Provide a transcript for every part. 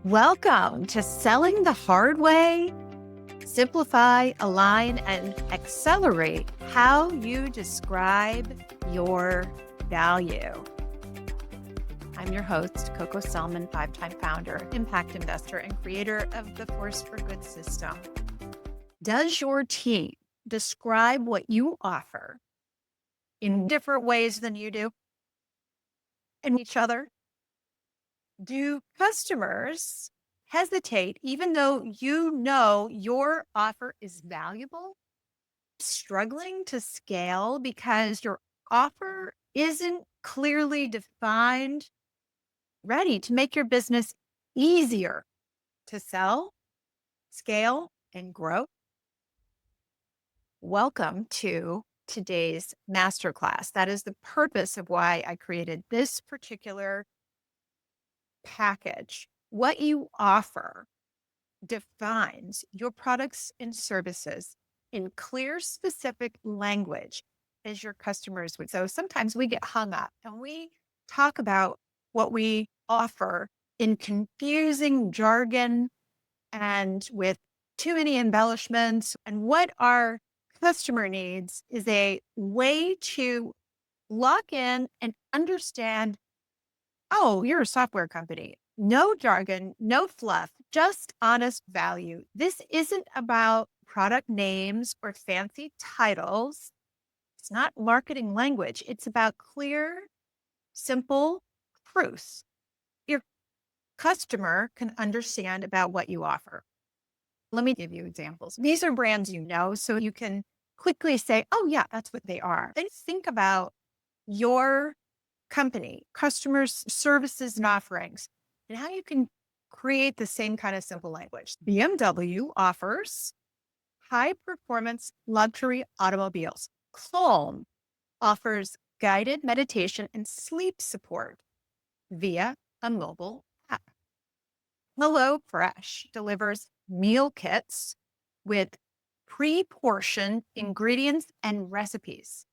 Welcome to Selling the Hard Way. Simplify, align, and accelerate how you describe your value. I'm your host, Coco Selman, 5-time founder, impact investor, and creator of the Force for Good system. Does your team describe what you offer in different ways than you do and each other? Do customers hesitate even though you know your offer is valuable? Struggling to scale because your offer isn't clearly defined, ready to make your business easier to sell, scale, and grow? Welcome to today's masterclass. That is the purpose of why I created this particular package. What you offer defines your products and services in clear, specific language as your customers would. So sometimes we get hung up and we talk about what we offer in confusing jargon and with too many embellishments. And what our customer needs is a way to lock in and understand, oh, you're a software company. No jargon, no fluff, just honest value. This isn't about product names or fancy titles. It's not marketing language. It's about clear, simple truths your customer can understand about what you offer. Let me give you examples. These are brands you know, so you can quickly say, oh, yeah, that's what they are. Then think about your company, customers, services, and offerings, and how you can create the same kind of simple language. BMW offers high performance luxury automobiles. Calm offers guided meditation and sleep support via a mobile app. HelloFresh delivers meal kits with pre-portioned ingredients and recipes.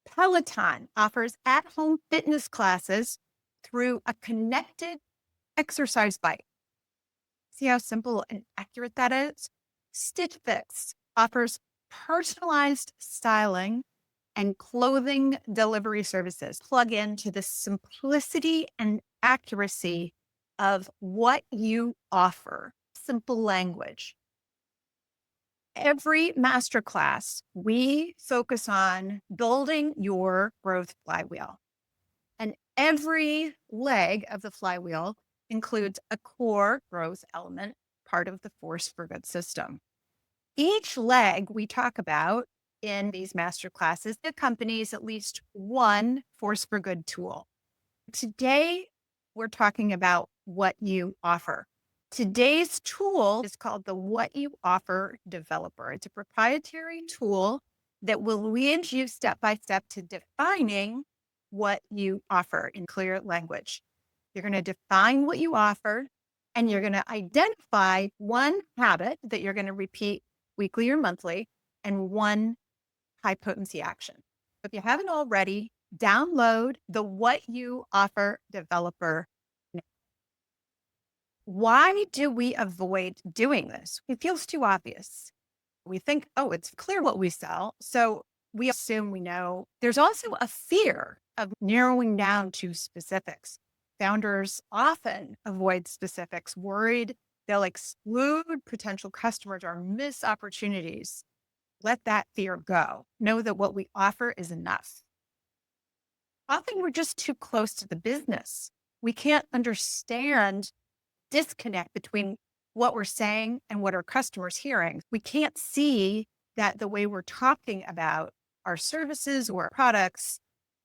Peloton offers at-home fitness classes through a connected exercise bike. See how simple and accurate that is? Stitch Fix offers personalized styling and clothing delivery services. Plug into the simplicity and accuracy of what you offer. Simple language. Every masterclass, we focus on building your growth flywheel. And every leg of the flywheel includes a core growth element, part of the Force for Good system. Each leg we talk about in these masterclasses accompanies at least one Force for Good tool. Today, we're talking about what you offer. Today's tool is called the What You Offer Developer. It's a proprietary tool that will lead you step by step to defining what you offer in clear language. You're going to define what you offer, and you're going to identify one habit that you're going to repeat weekly or monthly and one high potency action. If you haven't already, download the What You Offer Developer. Why do we avoid doing this? It feels too obvious. We think, oh, it's clear what we sell, so we assume we know. There's also a fear of narrowing down to specifics. Founders often avoid specifics, worried they'll exclude potential customers or miss opportunities. Let that fear go. Know that what we offer is enough. Often we're just too close to the business. We can't understand disconnect between what we're saying and what our customers hearing. We can't see that the way we're talking about our services or products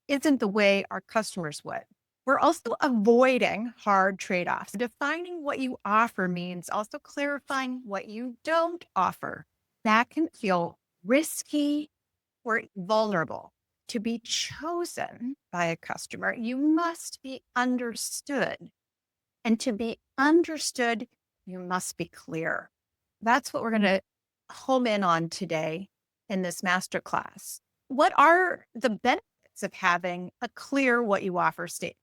isn't the way our customers would. We're also avoiding hard trade-offs. Defining what you offer means also clarifying what you don't offer. That can feel risky or vulnerable. To be chosen by a customer, you must be understood. And to be understood, you must be clear. That's what we're going to home in on today in this masterclass. What are the benefits of having a clear what you offer statement?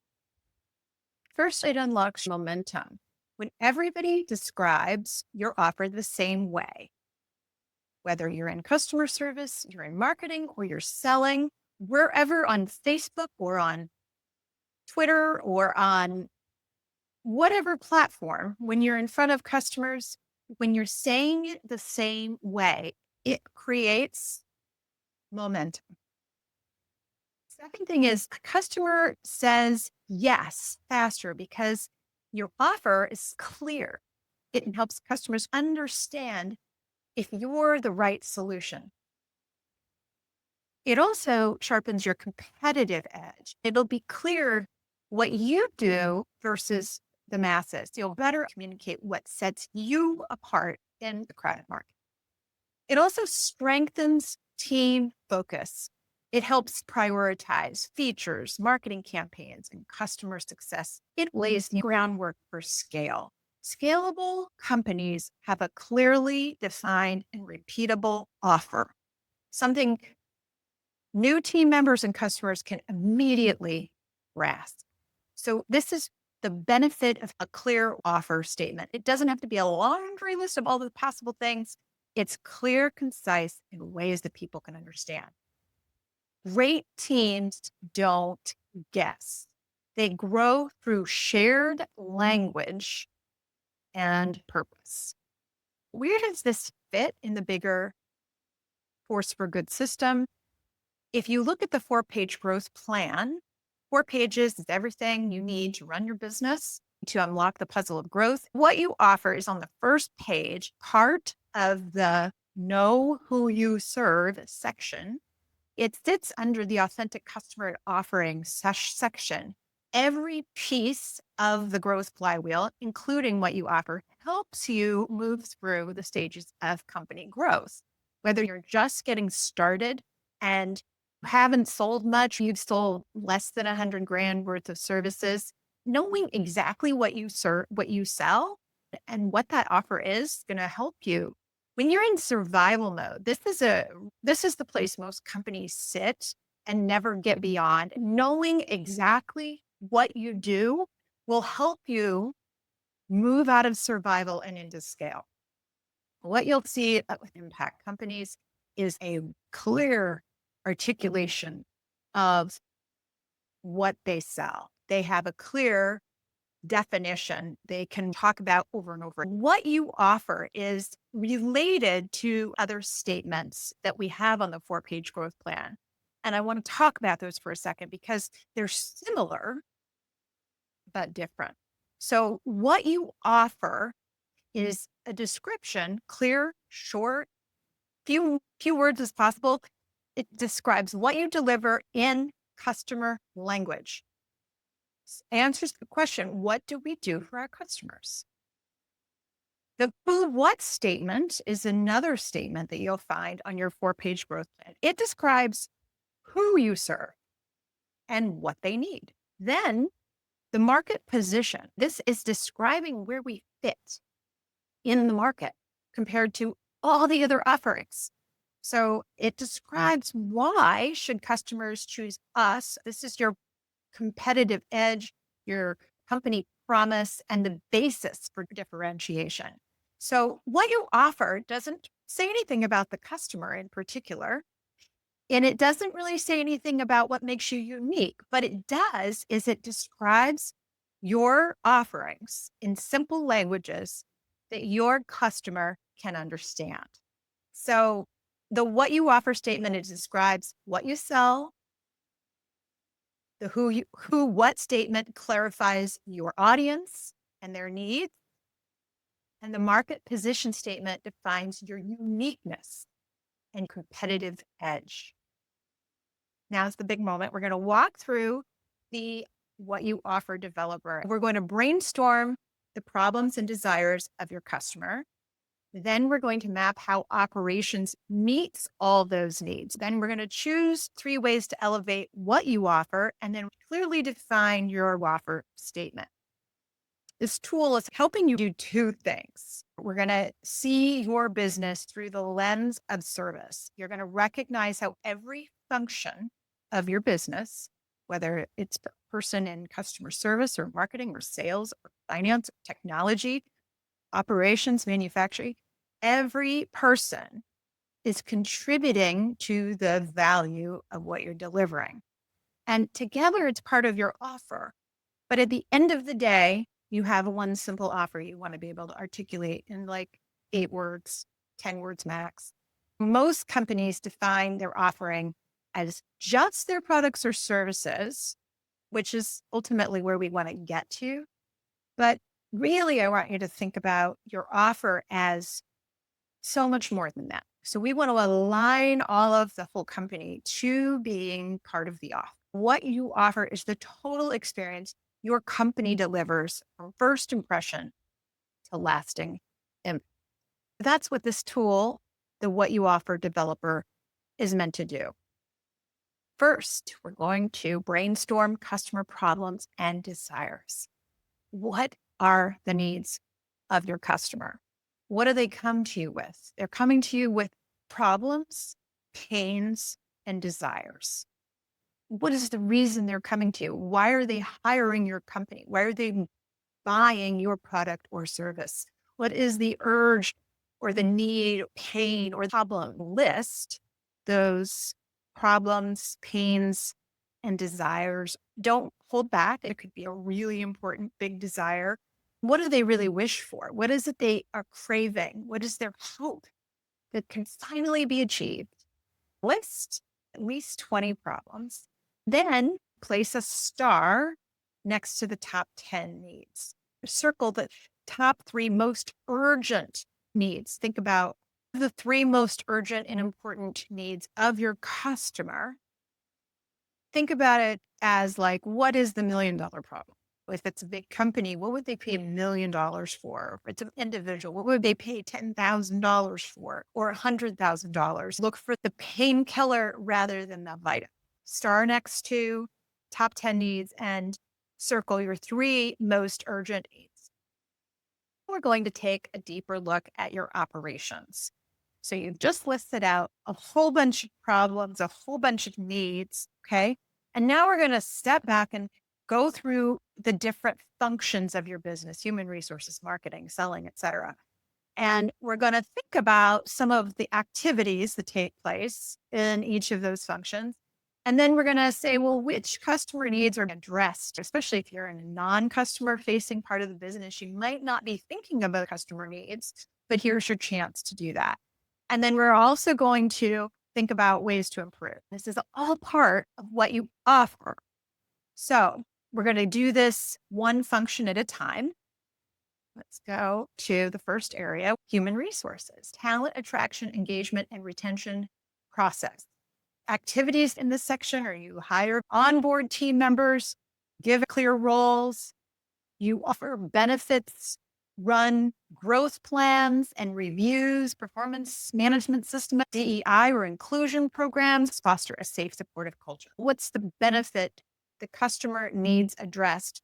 First, it unlocks momentum. When everybody describes your offer the same way, whether you're in customer service, you're in marketing, or you're selling, wherever on Facebook or on Twitter or on whatever platform, when you're in front of customers, when you're saying it the same way, it creates momentum. Second thing is a customer says yes faster because your offer is clear. It helps customers understand if you're the right solution. It also sharpens your competitive edge. It'll be clear what you do versus the masses. You'll better communicate what sets you apart in the crowded market. It also strengthens team focus. It helps prioritize features, marketing campaigns, and customer success. It lays the groundwork for scale. Scalable companies have a clearly defined and repeatable offer, something new team members and customers can immediately grasp. So this is the benefit of a clear offer statement. It doesn't have to be a laundry list of all the possible things. It's clear, concise, in ways that people can understand. Great teams don't guess. They grow through shared language and purpose. Where does this fit in the bigger force for good system? If you look at the 4-page growth plan, 4 pages is everything you need to run your business, to unlock the puzzle of growth. What you offer is on the first page, part of the know who you serve section. It sits under the authentic customer offering section. Every piece of the growth flywheel, including what you offer, helps you move through the stages of company growth. Whether you're just getting started and haven't sold much, you've sold less than 100 grand worth of services, knowing exactly what you sell and what that offer is going to help you. When you're in survival mode, this is the place most companies sit and never get beyond. Knowing exactly what you do will help you move out of survival and into scale. What you'll see with impact companies is a clear articulation of what they sell. They have a clear definition they can talk about over and over. What you offer is related to other statements that we have on the 4-page growth plan. And I want to talk about those for a second because they're similar but different. So what you offer is a description, clear, short, few words as possible. It describes what you deliver in customer language. Answers the question, what do we do for our customers? The who what statement is another statement that you'll find on your 4-page growth plan. It describes who you serve and what they need. Then the market position. This is describing where we fit in the market compared to all the other offerings. So it describes why should customers choose us. This is your competitive edge, your company promise, and the basis for differentiation. So what you offer doesn't say anything about the customer in particular, and it doesn't really say anything about what makes you unique. But it does is it describes your offerings in simple languages that your customer can understand. So the what you offer statement, it describes what you sell. The who what statement clarifies your audience and their needs. And the market position statement defines your uniqueness and competitive edge. Now is the big moment. We're going to walk through the what you offer developer. We're going to brainstorm the problems and desires of your customer. Then we're going to map how operations meets all those needs. Then we're going to choose 3 ways to elevate what you offer and then clearly define your offer statement. This tool is helping you do 2 things. We're going to see your business through the lens of service. You're going to recognize how every function of your business whether it's the person in customer service or marketing or sales or finance, or technology, operations, manufacturing. Every person is contributing to the value of what you're delivering. And together it's part of your offer. But at the end of the day, you have one simple offer you want to be able to articulate in like 8 words, 10 words max. Most companies define their offering as just their products or services, which is ultimately where we want to get to. But really, I want you to think about your offer as so much more than that. So we want to align all of the whole company to being part of the offer. What you offer is the total experience your company delivers from first impression to lasting impact. That's what this tool, the What You Offer developer, is meant to do. First, we're going to brainstorm customer problems and desires. What are the needs of your customer? What do they come to you with? They're coming to you with problems, pains, and desires. What is the reason they're coming to you? Why are they hiring your company? Why are they buying your product or service? What is the urge or the need, pain, or problem? List those problems, pains, and desires. Don't hold back. It could be a really important big desire. What do they really wish for? What is it they are craving? What is their hope that can finally be achieved? List at least 20 problems. Then place a star next to the top 10 needs. Circle the top 3 most urgent needs. Think about the 3 most urgent and important needs of your customer. Think about it as like, what is the $1 million problem? If it's a big company, what would they pay $1 million for? If it's an individual, what would they pay $10,000 for or $100,000? Look for the painkiller rather than the vitamin. Star next to top 10 needs and circle your 3 most urgent needs. We're going to take a deeper look at your operations. So you've just listed out a whole bunch of problems, a whole bunch of needs. Okay. And now we're going to step back and go through the different functions of your business, human resources, marketing, selling, et cetera. And we're going to think about some of the activities that take place in each of those functions. And then we're going to say, well, which customer needs are addressed, especially if you're in a non-customer facing part of the business. You might not be thinking about customer needs, but here's your chance to do that. And then we're also going to think about ways to improve. This is all part of what you offer. So we're going to do this one function at a time. Let's go to the first area, human resources, talent attraction, engagement, and retention process. Activities in this section are you hire onboard team members, give clear roles, you offer benefits, run growth plans and reviews, performance management system, DEI or inclusion programs, foster a safe, supportive culture. What's the benefit the customer needs addressed?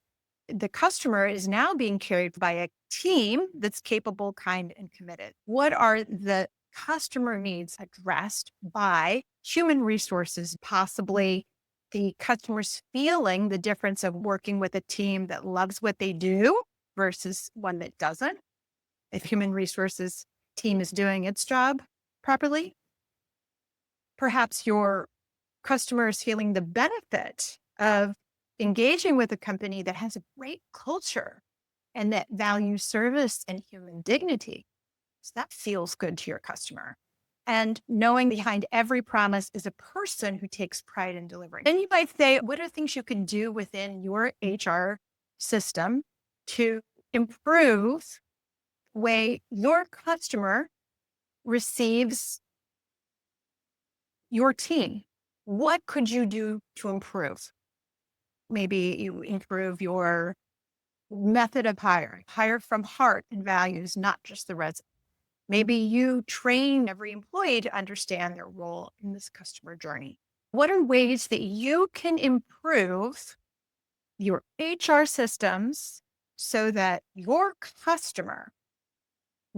The customer is now being carried by a team that's capable, kind, and committed. What are the customer needs addressed by human resources, possibly the customer's feeling the difference of working with a team that loves what they do versus one that doesn't? If human resources team is doing its job properly, perhaps your customer is feeling the benefit of engaging with a company that has a great culture and that values service and human dignity. So that feels good to your customer. And knowing behind every promise is a person who takes pride in delivering. Then you might say, what are things you can do within your HR system to improve the way your customer receives your team? What could you do to improve? Maybe you improve your method of hiring, hire from heart and values, not just the resume. Maybe you train every employee to understand their role in this customer journey. What are ways that you can improve your HR systems so that your customer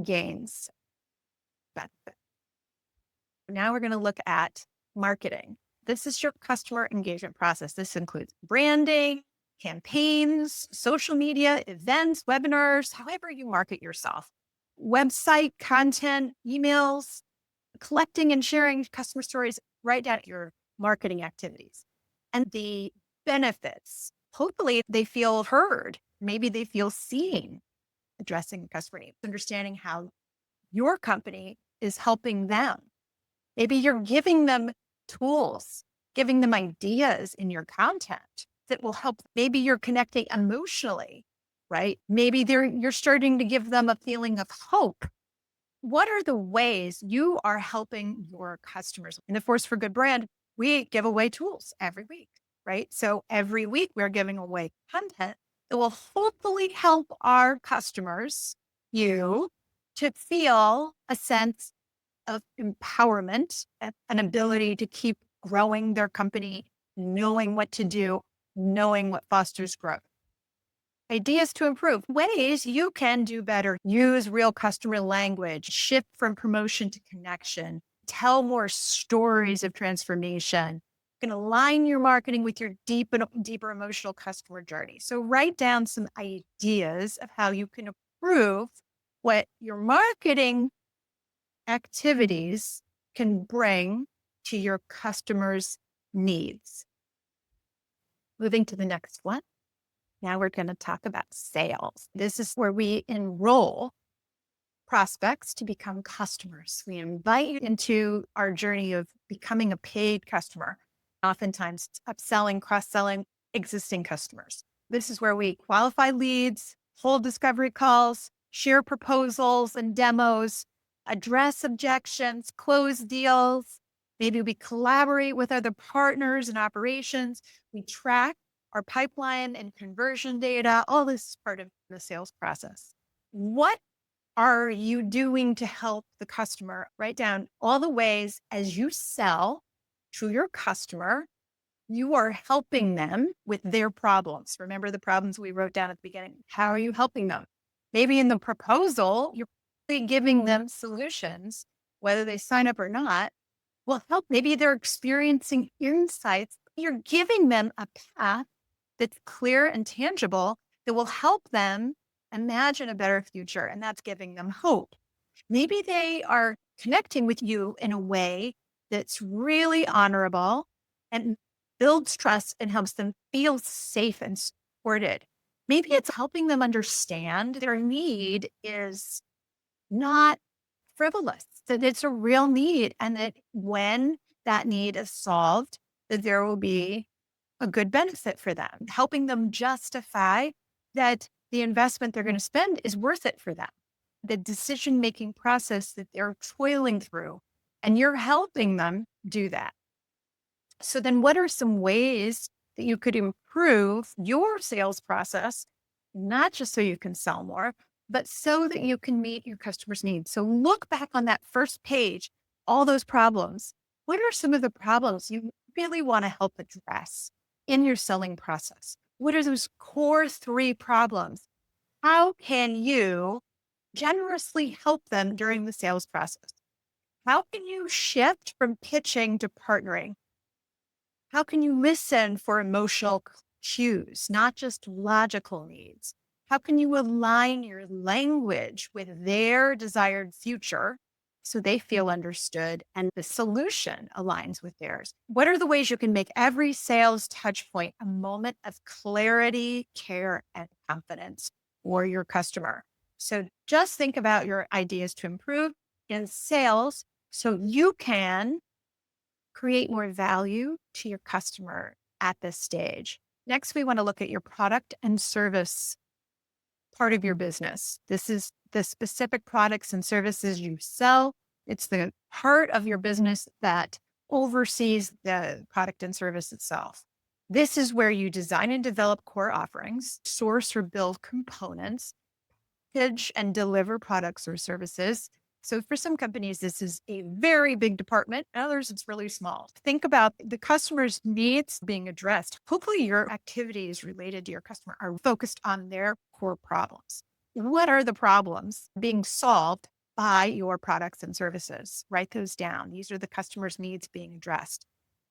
gains benefit? Now we're going to look at marketing. This is your customer engagement process. This includes branding, campaigns, social media, events, webinars, however you market yourself, website content, emails, collecting and sharing customer stories, right down at your marketing activities. And the benefits, hopefully they feel heard. Maybe they feel seen, addressing customer needs, understanding how your company is helping them. Maybe you're giving them tools, giving them ideas in your content that will help. Maybe you're connecting emotionally, right? Maybe you're starting to give them a feeling of hope. What are the ways you are helping your customers? In the Force for Good brand, we give away tools every week, right? So every week we're giving away content that will hopefully help our customers, you, to feel a sense of empowerment, an ability to keep growing their company, knowing what to do, knowing what fosters growth. Ideas to improve, ways you can do better. Use real customer language, shift from promotion to connection, tell more stories of transformation. You can align your marketing with your deeper emotional customer journey. So write down some ideas of how you can improve what your marketing activities can bring to your customers' needs. Moving to the next one. Now we're going to talk about sales. This is where we enroll prospects to become customers. We invite you into our journey of becoming a paid customer. Oftentimes, it's upselling, cross-selling existing customers. This is where we qualify leads, hold discovery calls, share proposals and demos, address objections, close deals. Maybe we collaborate with other partners and operations. We track our pipeline and conversion data. All this is part of the sales process. What are you doing to help the customer? Write down all the ways as you sell to your customer, you are helping them with their problems. Remember the problems we wrote down at the beginning. How are you helping them? Maybe in the proposal, you're really giving them solutions, whether they sign up or not, will help. Maybe they're experiencing insights. You're giving them a path that's clear and tangible that will help them imagine a better future. And that's giving them hope. Maybe they are connecting with you in a way that's really honorable and builds trust and helps them feel safe and supported. Maybe it's helping them understand their need is not frivolous, that it's a real need, and that when that need is solved, that there will be a good benefit for them, helping them justify that the investment they're going to spend is worth it for them, the decision-making process that they're toiling through, and you're helping them do that. So then what are some ways that you could improve your sales process, not just so you can sell more, but so that you can meet your customers' needs? So look back on that first page, all those problems. What are some of the problems you really want to help address in your selling process? What are those core 3 problems? How can you generously help them during the sales process? How can you shift from pitching to partnering? How can you listen for emotional cues, not just logical needs? How can you align your language with their desired future so they feel understood and the solution aligns with theirs? What are the ways you can make every sales touch point a moment of clarity, care, and confidence for your customer? So just think about your ideas to improve in sales so you can create more value to your customer at this stage. Next, we want to look at your product and service part of your business. This is the specific products and services you sell. It's the part of your business that oversees the product and service itself. This is where you design and develop core offerings, source or build components, package and deliver products or services. So for some companies, this is a very big department. Others, it's really small. Think about the customer's needs being addressed. Hopefully your activities related to your customer are focused on their core problems. What are the problems being solved by your products and services? Write those down. These are the customer's needs being addressed.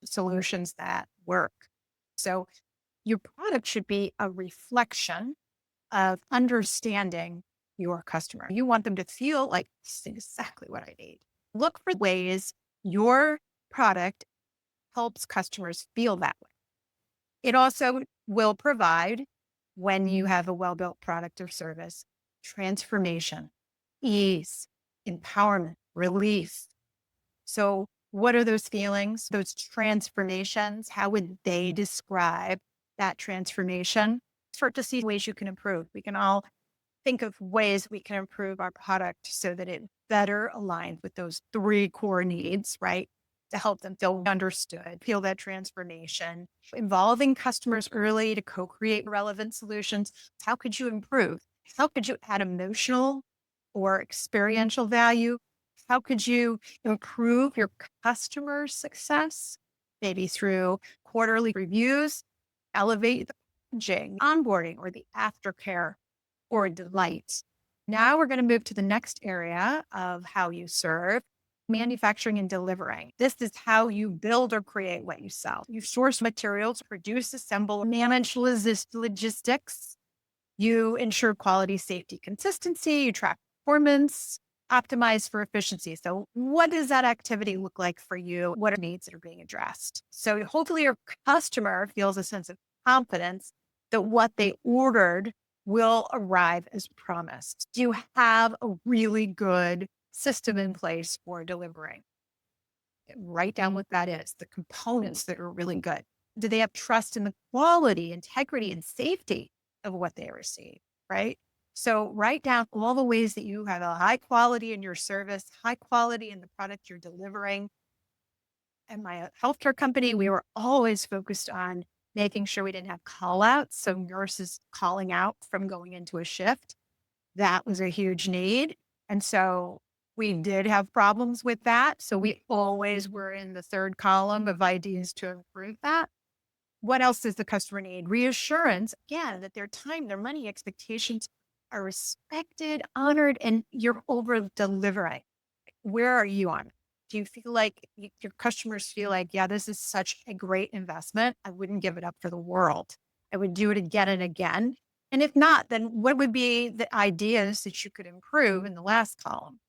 solutions that work. So your product should be a reflection of understanding your customer. You want them to feel like this is exactly what I need. Look for ways your product helps customers feel that way. It also will provide, when you have a well built product or service, transformation, ease, empowerment, relief. So, what are those feelings, those transformations? How would they describe that transformation? Start to see ways you can improve. We can all think of ways we can improve our product so that it better aligns with those three core needs, right? To help them feel understood, feel that transformation, involving customers early to co create relevant solutions. How could you improve? How could you add emotional or experiential value? How could you improve your customer success? Maybe through quarterly reviews, elevate the packaging, onboarding, or the aftercare or delight. Now we're going to move to the next area of how you serve manufacturing and delivering. This is how you build or create what you sell. You source materials, produce, assemble, manage logistics. You ensure quality, safety, consistency. You track performance, optimize for efficiency. So, what does that activity look like for you? What are needs that are being addressed? So, hopefully, your customer feels a sense of confidence that what they ordered will arrive as promised. Do you have a really good system in place for delivering? Write down what that is, the components that are really good. Do they have trust in the quality, integrity, and safety of what they receive? Right. So write down all the ways that you have a high quality in your service, high quality in the product you're delivering. At my healthcare company, we were always focused on making sure we didn't have call outs. So nurses calling out from going into a shift. That was a huge need. And so we did have problems with that. So we always were in the third column of ideas to improve that. What else does the customer need? Reassurance, again, that their time, their money expectations are respected, honored, and you're over delivering. Where are you on? Do you feel like your customers feel like, yeah, this is such a great investment? I wouldn't give it up for the world. I would do it again and again. And if not, then what would be the ideas that you could improve in the last column?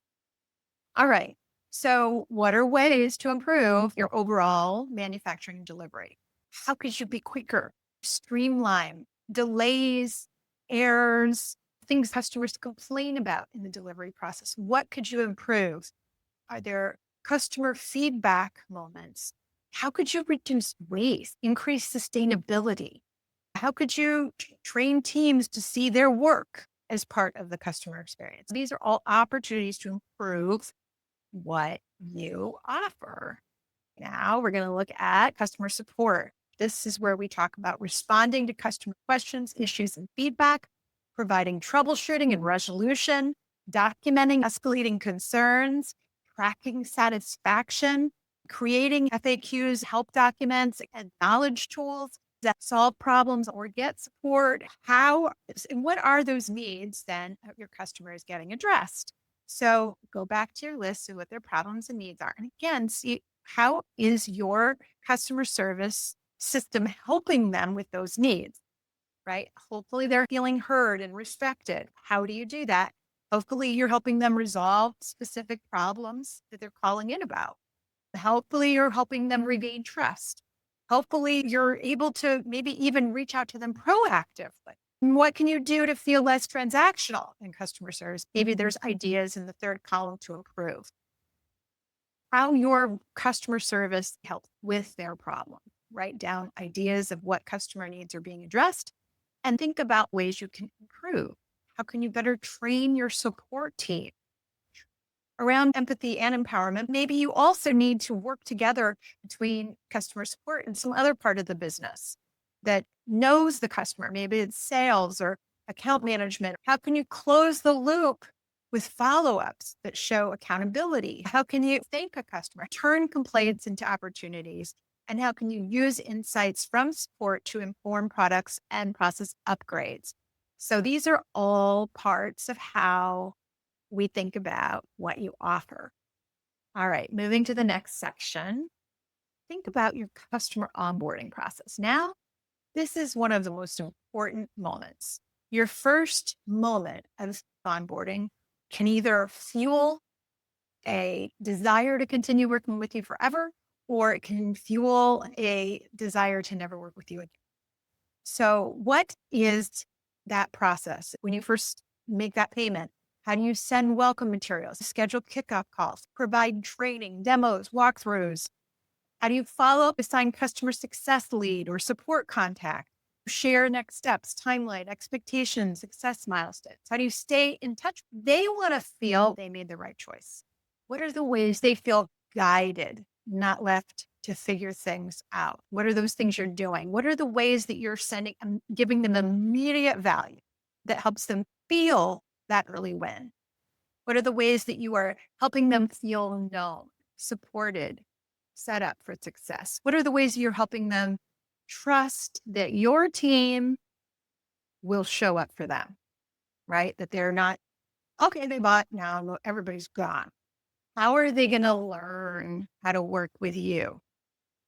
All right. So, what are ways to improve your overall manufacturing and delivery? How could you be quicker, streamline, delays, errors, things customers complain about in the delivery process? What could you improve? Are there customer feedback moments? How could you reduce waste, increase sustainability? How could you train teams to see their work as part of the customer experience? These are all opportunities to improve what you offer. Now we're going to look at customer support. This is where we talk about responding to customer questions, issues, and feedback, providing troubleshooting and resolution, documenting escalating concerns, tracking satisfaction, creating FAQs, help documents, and knowledge tools that solve problems or get support. How and what are those needs then that your customer is getting addressed? So go back to your list of what their problems and needs are. And again, see how is your customer service system helping them with those needs, right? Hopefully they're feeling heard and respected. How do you do that? Hopefully you're helping them resolve specific problems that they're calling in about. Hopefully you're helping them regain trust. Hopefully you're able to maybe even reach out to them proactively. What can you do to feel less transactional in customer service? Maybe there's ideas in the third column to improve how your customer service helps with their problem. Write down ideas of what customer needs are being addressed and think about ways you can improve. How can you better train your support team around empathy and empowerment? Maybe you also need to work together between customer support and some other part of the business that knows the customer. Maybe it's sales or account management. How can you close the loop with follow ups that show accountability? How can you thank a customer, turn complaints into opportunities? And how can you use insights from support to inform products and process upgrades? So these are all parts of how we think about what you offer. All right, moving to the next section. Think about your customer onboarding process. Now, this is one of the most important moments. Your first moment of onboarding can either fuel a desire to continue working with you forever, or it can fuel a desire to never work with you again. So, what is that process? When you first make that payment, how do you send welcome materials, schedule kickoff calls, provide training, demos, walkthroughs? How do you follow up, assign customer success lead or support contact? Share next steps, timeline, expectations, success milestones. How do you stay in touch? They want to feel they made the right choice. What are the ways they feel guided, not left to figure things out? What are those things you're doing? What are the ways that you're sending, giving them immediate value that helps them feel that early win? What are the ways that you are helping them feel known, supported, set up for success? What are the ways you're helping them trust that your team will show up for them, right? That they're not, okay, they bought, now everybody's gone. How are they going to learn how to work with you?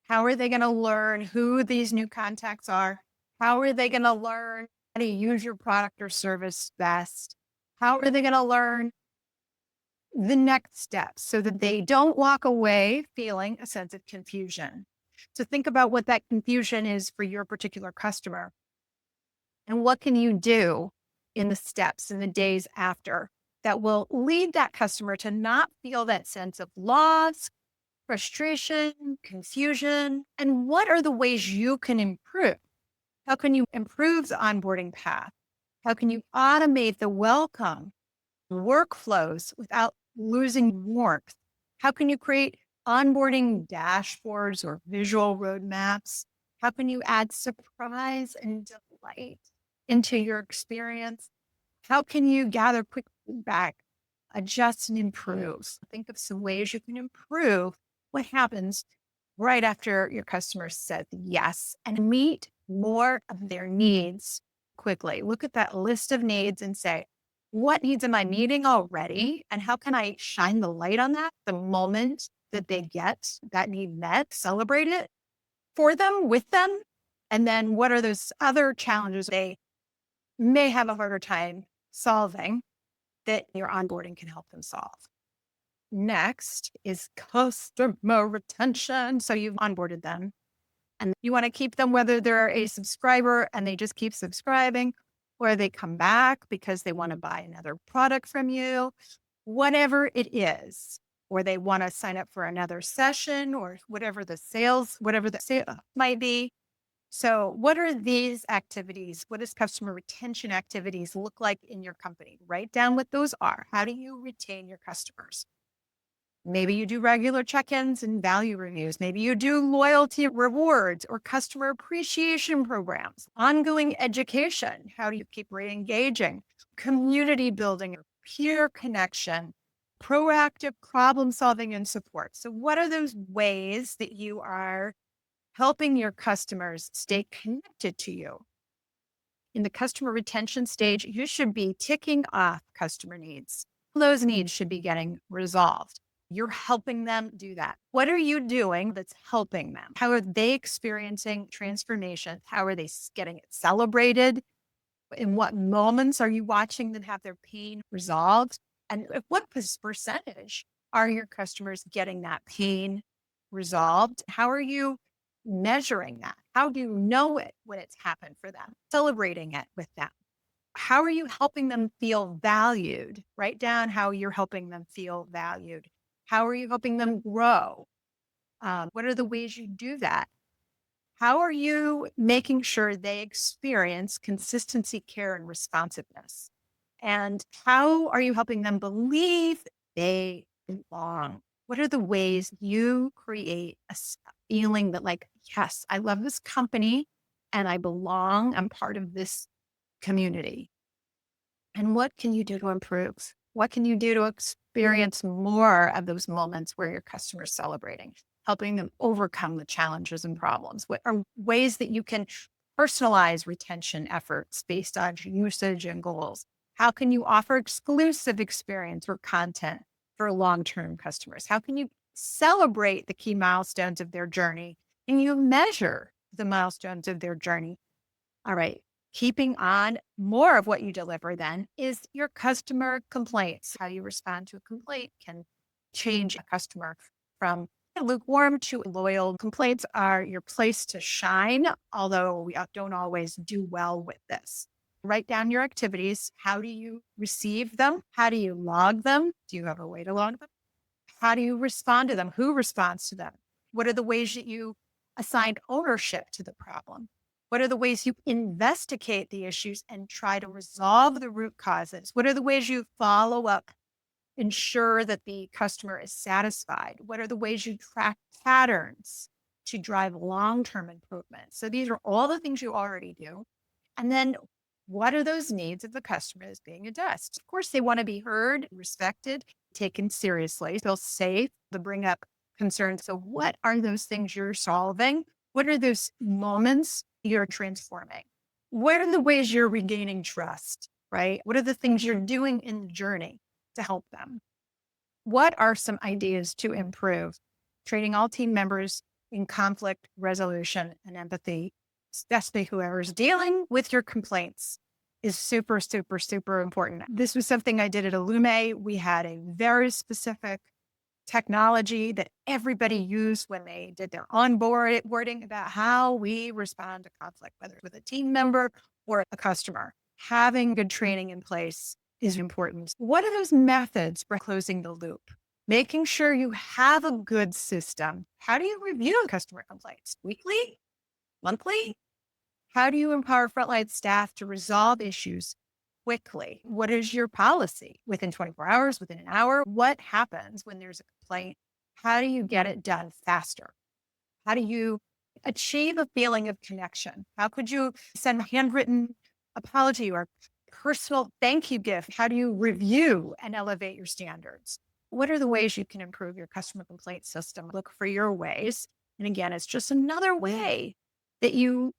How are they going to learn who these new contacts are? How are they going to learn how to use your product or service best? How are they going to learn the next steps so that they don't walk away feeling a sense of confusion? So think about what that confusion is for your particular customer, and what can you do in the steps in the days after that will lead that customer to not feel that sense of loss, frustration, confusion? And what are the ways you can improve? How can you improve the onboarding path? How can you automate the welcome workflows without losing warmth? How can you create onboarding dashboards or visual roadmaps? How can you add surprise and delight into your experience? How can you gather quick feedback, adjust and improve? Think of some ways you can improve what happens right after your customer says yes, and meet more of their needs quickly. Look at that list of needs and say, what needs am I meeting already? And how can I shine the light on that the moment that they get that need met? Celebrate it for them, with them. And then what are those other challenges they may have a harder time solving that your onboarding can help them solve? Next is customer retention. So you've onboarded them and you want to keep them, whether they're a subscriber and they just keep subscribing, or they come back because they want to buy another product from you, whatever it is, or they want to sign up for another session, or whatever the sale might be. So what are these activities? What does customer retention activities look like in your company? Write down what those are. How do you retain your customers? Maybe you do regular check-ins and value reviews. Maybe you do loyalty rewards or customer appreciation programs, ongoing education. How do you keep re-engaging? Community building, peer connection, proactive problem solving and support. So what are those ways that you are helping your customers stay connected to you? In the customer retention stage, you should be ticking off customer needs. Those needs should be getting resolved. You're helping them do that. What are you doing that's helping them? How are they experiencing transformation? How are they getting it celebrated? In what moments are you watching them have their pain resolved? And what percentage are your customers getting that pain resolved? How are you measuring that? How do you know it when it's happened for them? Celebrating it with them. How are you helping them feel valued? Write down how you're helping them feel valued. How are you helping them grow? What are the ways you do that? How are you making sure they experience consistency, care, and responsiveness? And how are you helping them believe they belong? What are the ways you create a feeling that, like, yes, I love this company and I belong. I'm part of this community. And what can you do to improve? What can you do to experience more of those moments where your customer's celebrating, helping them overcome the challenges and problems? What are ways that you can personalize retention efforts based on usage and goals? How can you offer exclusive experience or content for long-term customers? How can you celebrate the key milestones of their journey, and you measure the milestones of their journey. All right. Keeping on more of what you deliver then is your customer complaints. How you respond to a complaint can change a customer from lukewarm to loyal. Complaints are your place to shine, although we don't always do well with this. Write down your activities. How do you receive them? How do you log them? Do you have a way to log them? How do you respond to them? Who responds to them? What are the ways that you assign ownership to the problem? What are the ways you investigate the issues and try to resolve the root causes? What are the ways you follow up, ensure that the customer is satisfied? What are the ways you track patterns to drive long-term improvement? So these are all the things you already do. And then what are those needs of the customer is being addressed? Of course, they want to be heard, respected, taken seriously, feel safe to bring up concerns. So what are those things you're solving? What are those moments you're transforming? What are the ways you're regaining trust, right? What are the things you're doing in the journey to help them? What are some ideas to improve? Training all team members in conflict resolution and empathy, especially whoever's dealing with your complaints, is super, super, super important. This was something I did at Illume. We had a very specific technology that everybody used when they did their onboarding about how we respond to conflict, whether it's with a team member or a customer. Having good training in place is important. What are those methods for closing the loop? Making sure you have a good system. How do you review customer complaints? Weekly? Monthly? How do you empower frontline staff to resolve issues quickly? What is your policy? Within 24 hours, within an hour? What happens when there's a complaint? How do you get it done faster? How do you achieve a feeling of connection? How could you send a handwritten apology or personal thank you gift? How do you review and elevate your standards? What are the ways you can improve your customer complaint system? Look for your ways. And again, it's just another way that you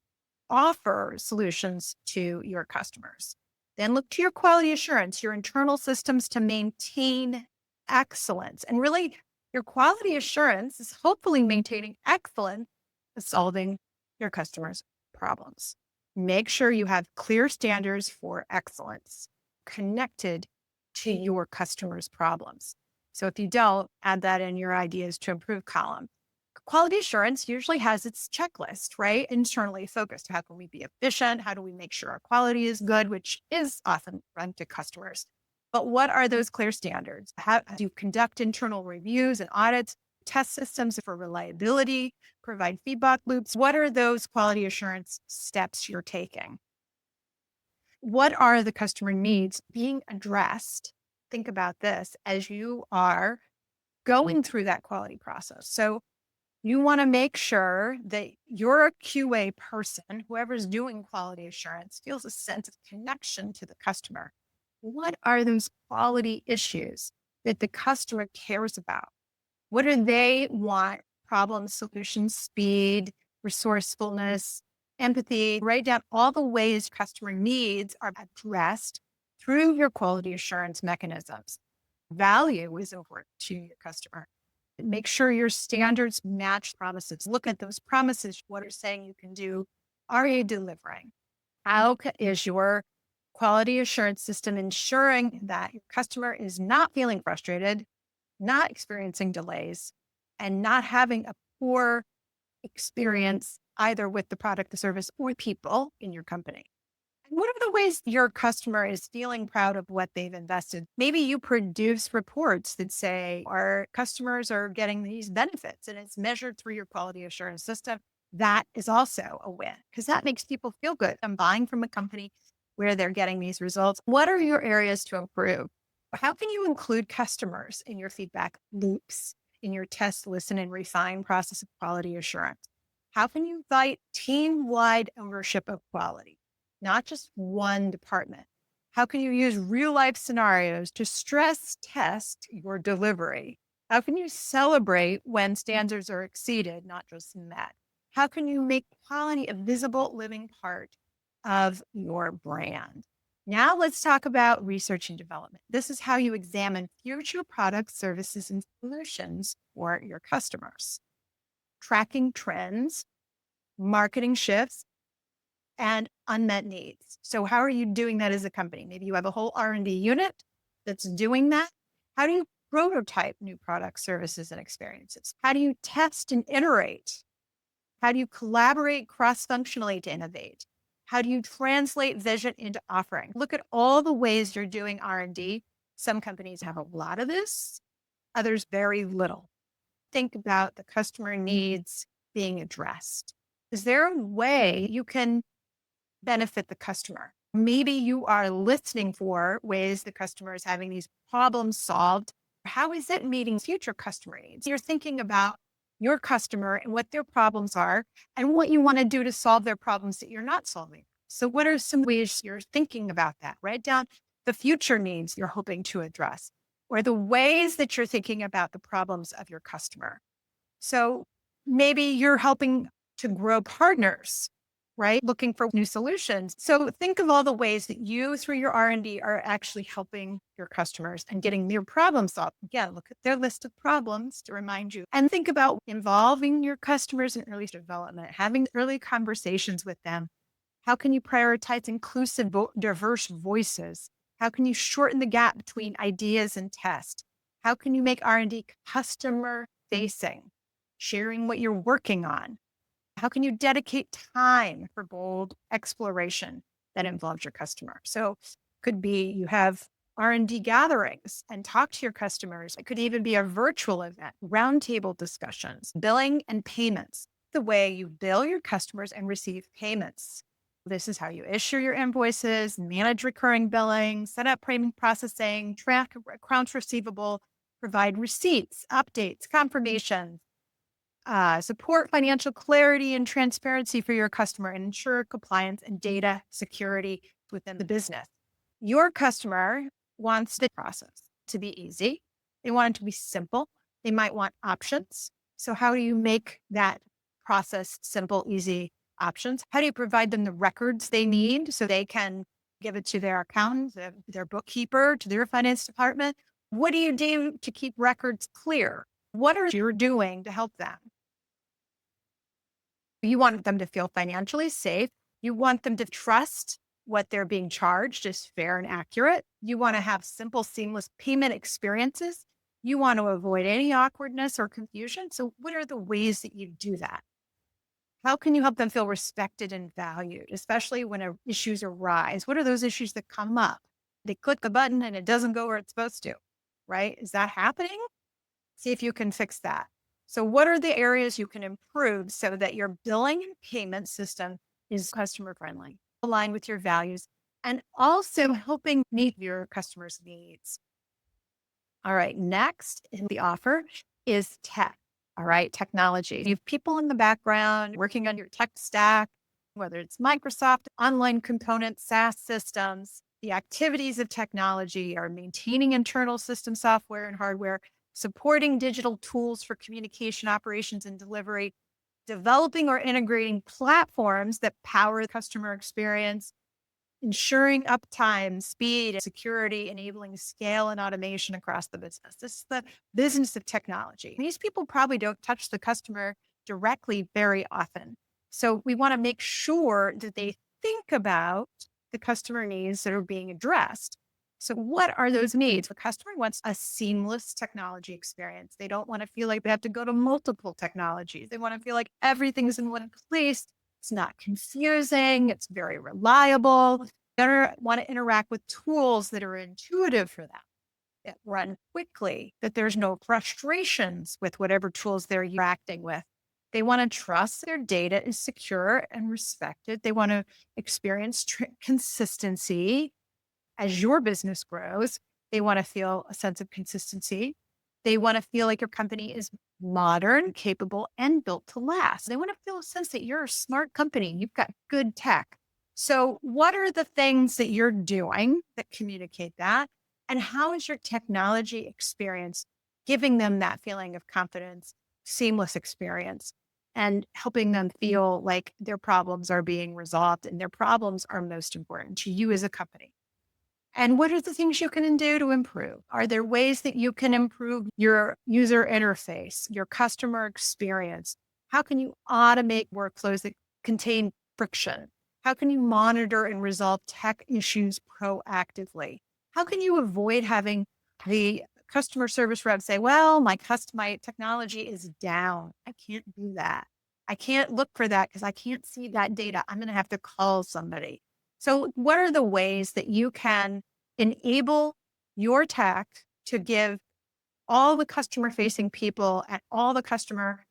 offer solutions to your customers. Then look to your quality assurance, your internal systems to maintain excellence. And really, your quality assurance is hopefully maintaining excellence, solving your customers' problems. Make sure you have clear standards for excellence connected to your customers' problems. So if you don't, add that in your ideas to improve column. Quality assurance usually has its checklist, right? Internally focused. How can we be efficient? How do we make sure our quality is good, which is often run to customers? But what are those clear standards? How do you conduct internal reviews and audits, test systems for reliability, provide feedback loops? What are those quality assurance steps you're taking? What are the customer needs being addressed? Think about this as you are going through that quality process. So you want to make sure that your QA person, whoever's doing quality assurance, feels a sense of connection to the customer. What are those quality issues that the customer cares about? What do they want? Problem solution, speed, resourcefulness, empathy. Write down all the ways customer needs are addressed through your quality assurance mechanisms. Value is important to your customer. Make sure your standards match promises. Look at those promises. What are saying you can do? Are you delivering? Is your quality assurance system ensuring that your customer is not feeling frustrated, not experiencing delays, and not having a poor experience either with the product, the service, or people in your company? What are the ways your customer is feeling proud of what they've invested? Maybe you produce reports that say our customers are getting these benefits and it's measured through your quality assurance system. That is also a win because that makes people feel good. I'm buying from a company where they're getting these results. What are your areas to improve? How can you include customers in your feedback loops, in your test, listen, and refine process of quality assurance? How can you invite team-wide ownership of quality? Not just one department. How can you use real life scenarios to stress test your delivery? How can you celebrate when standards are exceeded, not just met? How can you make quality a visible living part of your brand? Now let's talk about research and development. This is how you examine future products, services, and solutions for your customers. Tracking trends, marketing shifts, and unmet needs. So how are you doing that as a company? Maybe you have a whole R&D unit that's doing that. How do you prototype new products, services, and experiences? How do you test and iterate? How do you collaborate cross-functionally to innovate? How do you translate vision into offering? Look at all the ways you're doing R&D. Some companies have a lot of this, others very little. Think about the customer needs being addressed. Is there a way you can benefit the customer? Maybe you are listening for ways the customer is having these problems solved. How is it meeting future customer needs? You're thinking about your customer and what their problems are and what you want to do to solve their problems that you're not solving. So, what are some ways you're thinking about that? Write down the future needs you're hoping to address or the ways that you're thinking about the problems of your customer. So maybe you're helping to grow partners, right? Looking for new solutions. So think of all the ways that you through your R&D are actually helping your customers and getting their problems solved. Again, look at their list of problems to remind you and think about involving your customers in early development, having early conversations with them. How can you prioritize inclusive, diverse voices? How can you shorten the gap between ideas and test? How can you make R&D customer facing, sharing what you're working on? How can you dedicate time for bold exploration that involves your customer? So could be you have R&D gatherings and talk to your customers. It could even be a virtual event, roundtable discussions, billing and payments, the way you bill your customers and receive payments. This is how you issue your invoices, manage recurring billing, set up payment processing, track accounts receivable, provide receipts, updates, confirmations, support financial clarity and transparency for your customer and ensure compliance and data security within the business. Your customer wants the process to be easy. They want it to be simple. They might want options. So, how do you make that process simple, easy options? How do you provide them the records they need so they can give it to their accountant, their bookkeeper, to their finance department? What do you do to keep records clear? What are you doing to help them? You want them to feel financially safe. You want them to trust what they're being charged is fair and accurate. You want to have simple, seamless payment experiences. You want to avoid any awkwardness or confusion. So, what are the ways that you do that? How can you help them feel respected and valued, especially when issues arise? What are those issues that come up? They click the button and it doesn't go where it's supposed to, right? Is that happening? See if you can fix that. So, what are the areas you can improve so that your billing and payment system is customer friendly, aligned with your values, and also helping meet your customers' needs? All right, next in the offer is tech. All right, technology. You have people in the background working on your tech stack, whether it's Microsoft, online components, SaaS systems. The activities of technology are maintaining internal system software and hardware, supporting digital tools for communication operations and delivery, developing or integrating platforms that power the customer experience, ensuring uptime, speed, and security, enabling scale and automation across the business. This is the business of technology. These people probably don't touch the customer directly very often. So we want to make sure that they think about the customer needs that are being addressed. So, what are those needs? The customer wants a seamless technology experience. They don't want to feel like they have to go to multiple technologies. They want to feel like everything's in one place. It's not confusing. It's very reliable. They want to interact with tools that are intuitive for them, that run quickly, that there's no frustrations with whatever tools they're interacting with. They want to trust their data is secure and respected. They want to experience consistency as your business grows. They want to feel a sense of consistency. They want to feel like your company is modern, capable, and built to last. They want to feel a sense that you're a smart company. You've got good tech. So, what are the things that you're doing that communicate that? And how is your technology experience giving them that feeling of confidence, seamless experience, and helping them feel like their problems are being resolved and their problems are most important to you as a company? And what are the things you can do to improve? Are there ways that you can improve your user interface, your customer experience? How can you automate workflows that contain friction? How can you monitor and resolve tech issues proactively? How can you avoid having the customer service rep say, well, my technology is down. I can't do that. I can't look for that because I can't see that data. I'm going to have to call somebody. So, what are the ways that you can enable your tech to give all the customer facing people and all the customer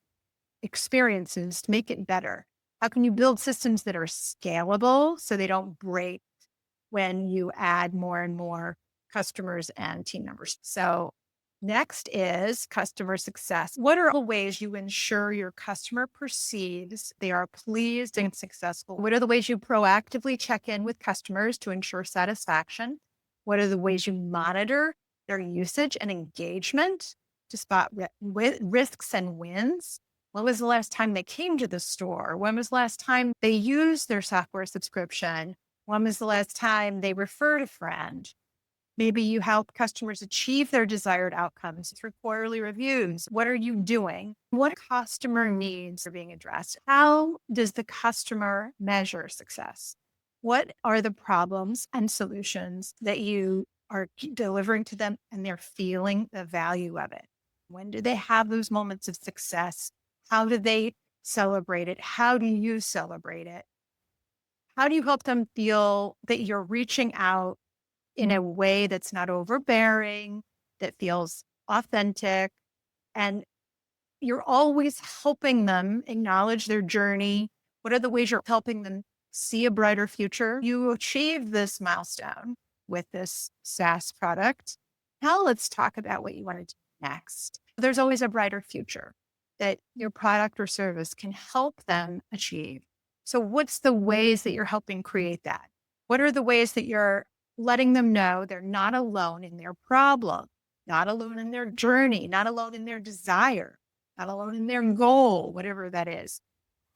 experiences to make it better? How can you build systems that are scalable so they don't break when you add more and more customers and team members? So, next is customer success. What are the ways you ensure your customer perceives they are pleased and successful? What are the ways you proactively check in with customers to ensure satisfaction? What are the ways you monitor their usage and engagement to spot risks and wins? When was the last time they came to the store? When was the last time they used their software subscription? When was the last time they referred a friend? Maybe you help customers achieve their desired outcomes through quarterly reviews. What are you doing? What customer needs are being addressed? How does the customer measure success? What are the problems and solutions that you are delivering to them and they're feeling the value of it? When do they have those moments of success? How do they celebrate it? How do you celebrate it? How do you help them feel that you're reaching out in a way that's not overbearing, that feels authentic, and you're always helping them acknowledge their journey? What are the ways you're helping them see a brighter future? You achieve this milestone with this SaaS product. Now let's talk about what you want to do next. There's always a brighter future that your product or service can help them achieve. So what's the ways that you're helping create that? What are the ways that you're letting them know they're not alone in their problem, not alone in their journey, not alone in their desire, not alone in their goal, whatever that is?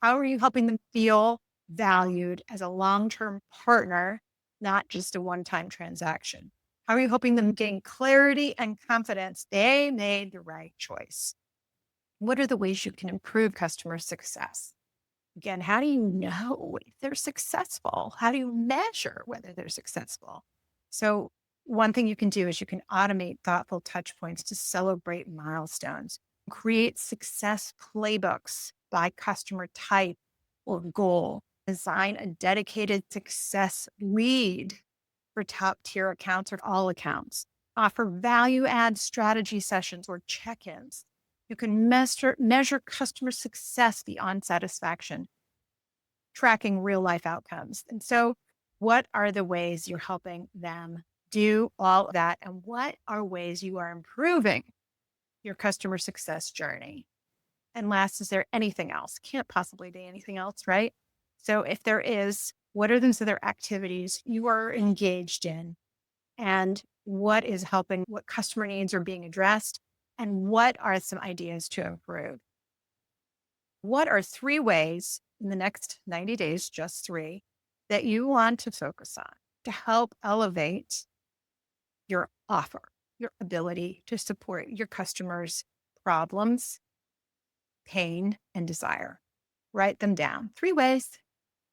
How are you helping them feel valued as a long-term partner, not just a one-time transaction? How are you helping them gain clarity and confidence they made the right choice? What are the ways you can improve customer success? Again, how do you know if they're successful? How do you measure whether they're successful? So, one thing you can do is you can automate thoughtful touch points to celebrate milestones, create success playbooks by customer type or goal, design a dedicated success lead for top tier accounts or all accounts, offer value add strategy sessions or check ins. You can measure customer success beyond satisfaction, tracking real life outcomes. And so, what are the ways you're helping them do all of that? And what are ways you are improving your customer success journey? And last, is there anything else? Can't possibly be anything else, right? So, if there is, what are those other activities you are engaged in? And what is helping? What customer needs are being addressed? And what are some ideas to improve? What are 3 ways in the next 90 days, just 3, that you want to focus on to help elevate your offer, your ability to support your customers' problems, pain, and desire? Write them down. 3 ways.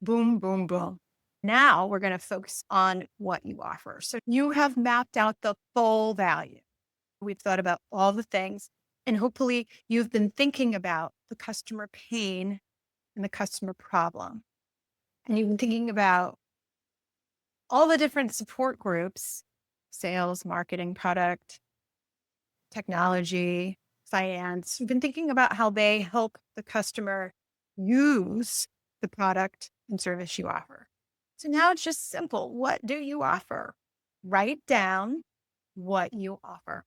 Boom, boom, boom. Now we're going to focus on what you offer. So you have mapped out the full value. We've thought about all the things, and hopefully you've been thinking about the customer pain and the customer problem. And you've been thinking about all the different support groups: sales, marketing, product, technology, finance. You've been thinking about how they help the customer use the product and service you offer. So now it's just simple. What do you offer? Write down what you offer.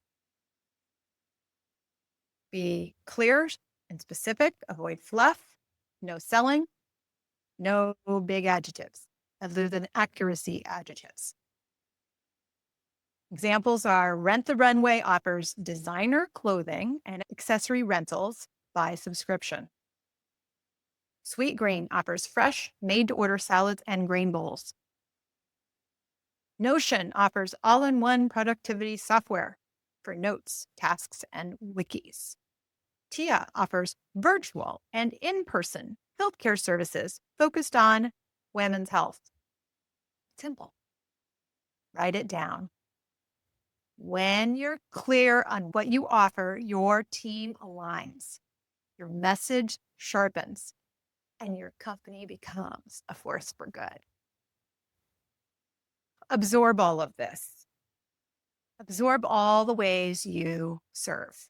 Be clear and specific, avoid fluff, no selling, no big adjectives other than accuracy adjectives. Examples are Rent the Runway offers designer clothing and accessory rentals by subscription. Sweet Green offers fresh, made to order salads and grain bowls. Notion offers all-in-one productivity software for notes, tasks, and wikis. TIA offers virtual and in-person healthcare services focused on women's health. Simple. Write it down. When you're clear on what you offer, your team aligns, your message sharpens, and your company becomes a force for good. Absorb all of this. Absorb all the ways you serve.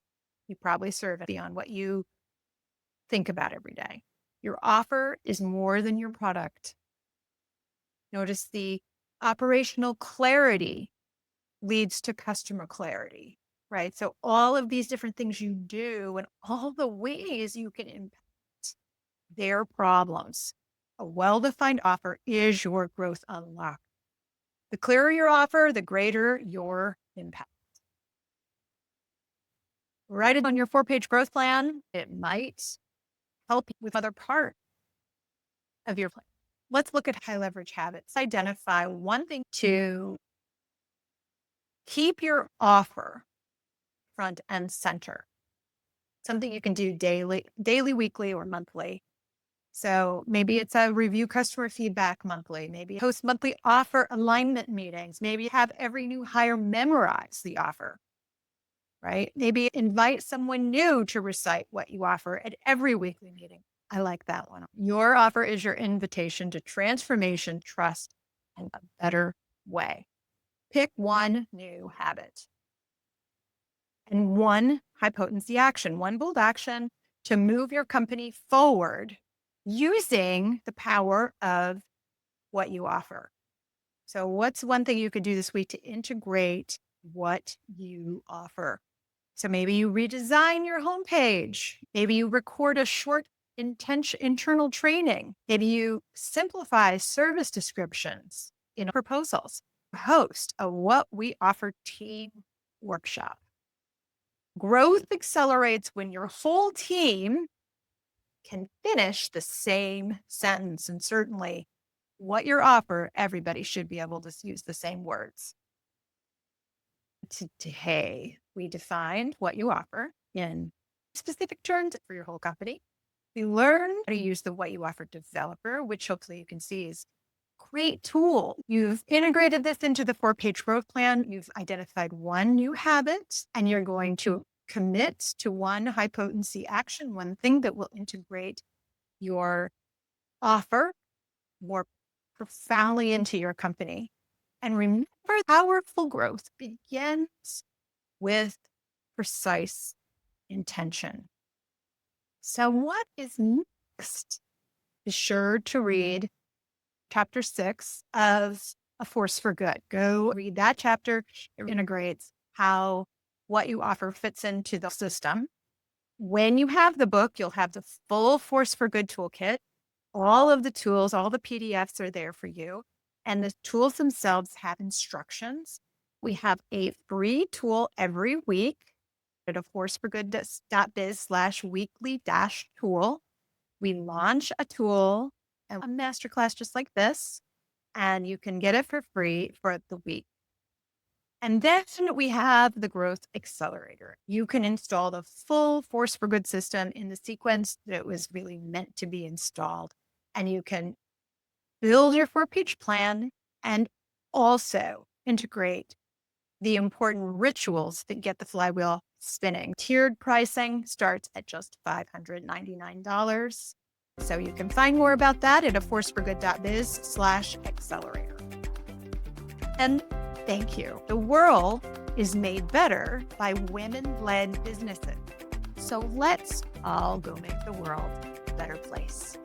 You probably serve beyond what you think about every day. Your offer is more than your product. Notice the operational clarity leads to customer clarity, right? So all of these different things you do and all the ways you can impact their problems. A well-defined offer is your growth unlock. The clearer your offer, the greater your impact. Write it on your 4-page growth plan. It might help you with other part of your plan. Let's look at high leverage habits. Identify one thing to keep your offer front and center. Something you can do daily, weekly, or monthly. So maybe it's a review customer feedback monthly. Maybe host monthly offer alignment meetings. Maybe have every new hire memorize the offer, right? Maybe invite someone new to recite what you offer at every weekly meeting. I like that one. Your offer is your invitation to transformation, trust, and a better way. Pick one new habit and one high potency action, one bold action to move your company forward using the power of what you offer. So what's one thing you could do this week to integrate what you offer? So maybe you redesign your homepage. Maybe you record a short internal training. Maybe you simplify service descriptions in proposals. Host a What We Offer team workshop. Growth accelerates when your whole team can finish the same sentence. And certainly what you offer, everybody should be able to use the same words. Today, we defined what you offer in specific terms for your whole company. We learned how to use the What You Offer developer, which hopefully you can see is a great tool. You've integrated this into the 4-page growth plan. You've identified one new habit, and you're going to commit to one high potency action, one thing that will integrate your offer more profoundly into your company. And remember, powerful growth begins with precise intention. So what is next? Be sure to read chapter 6 of A Force for Good. Go read that chapter. It integrates how what you offer fits into the system. When you have the book, you'll have the full Force for Good toolkit. All of the tools, all the PDFs are there for you. And the tools themselves have instructions. We have a free tool every week at aforceforgood.biz/weekly-tool. We launch a tool and a masterclass just like this, and you can get it for free for the week. And then we have the Growth Accelerator. You can install the full Force for Good system in the sequence that it was really meant to be installed. And you can build your 4-page plan and also integrate the important rituals that get the flywheel spinning. Tiered pricing starts at just $599. So you can find more about that at aforceforgood.biz/accelerator. And thank you. The world is made better by women-led businesses. So let's all go make the world a better place.